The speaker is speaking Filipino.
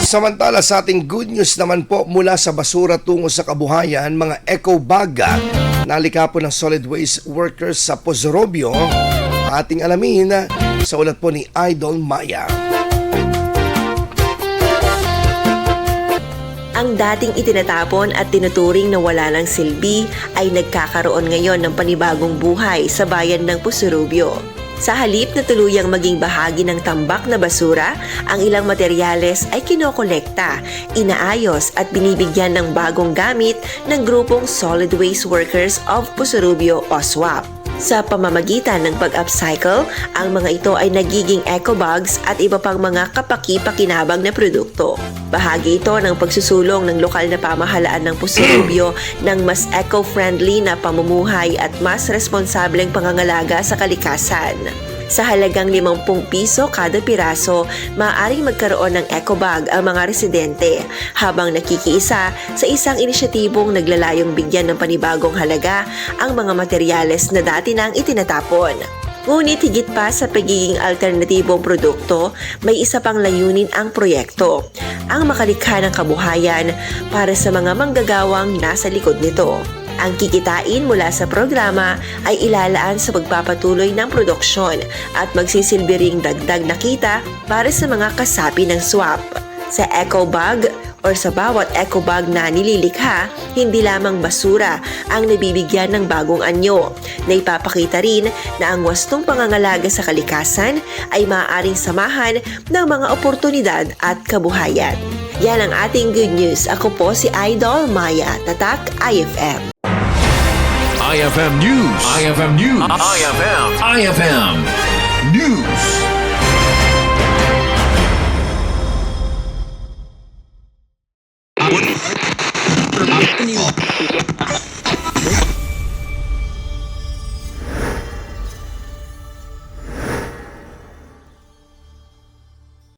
Samantala sa ating good news naman po mula sa basura tungo sa kabuhayan, mga eco bag na likapon ng solid waste workers sa Pozorobio. Ating alamin sa ulat po ni Idol Maya. Ang dating itinatapon at tinuturing na wala ng silbi ay nagkakaroon ngayon ng panibagong buhay sa bayan ng Pozorobio. Sa halip na tuluyang maging bahagi ng tambak na basura, ang ilang materyales ay kinokolekta, inaayos at binibigyan ng bagong gamit ng grupong Solid Waste Workers of Pozorobio o SWAP. Sa pamamagitan ng pag-upcycle, ang mga ito ay nagiging eco bags at iba pang mga kapaki-pakinabang na produkto. Bahagi ito ng pagsusulong ng lokal na pamahalaan ng Pozorobio ng mas eco-friendly na pamumuhay at mas responsableng pangangalaga sa kalikasan. Sa halagang 50 piso kada piraso, maaaring magkaroon ng eco bag ang mga residente habang nakikiisa sa isang inisyatibong naglalayong bigyan ng panibagong halaga ang mga materyales na dati nang itinatapon. Ngunit higit pa sa pagiging alternatibong produkto, may isa pang layunin ang proyekto, ang makalikha ng kabuhayan para sa mga manggagawang nasa likod nito. Ang kikitain mula sa programa ay ilalaan sa pagpapatuloy ng produksyon at magsisilbi ring dagdag na kita para sa mga kasapi ng SWAP. Sa eco bag or sa bawat eco bag na nililikha, hindi lamang basura ang nabibigyan ng bagong anyo, na ipapakita rin na ang wastong pangangalaga sa kalikasan ay maaaring samahan ng mga oportunidad at kabuhayan. Yan ang ating good news. Ako po si Idol Maya, Tatak IFM. IFM News. IFM News. IFM News.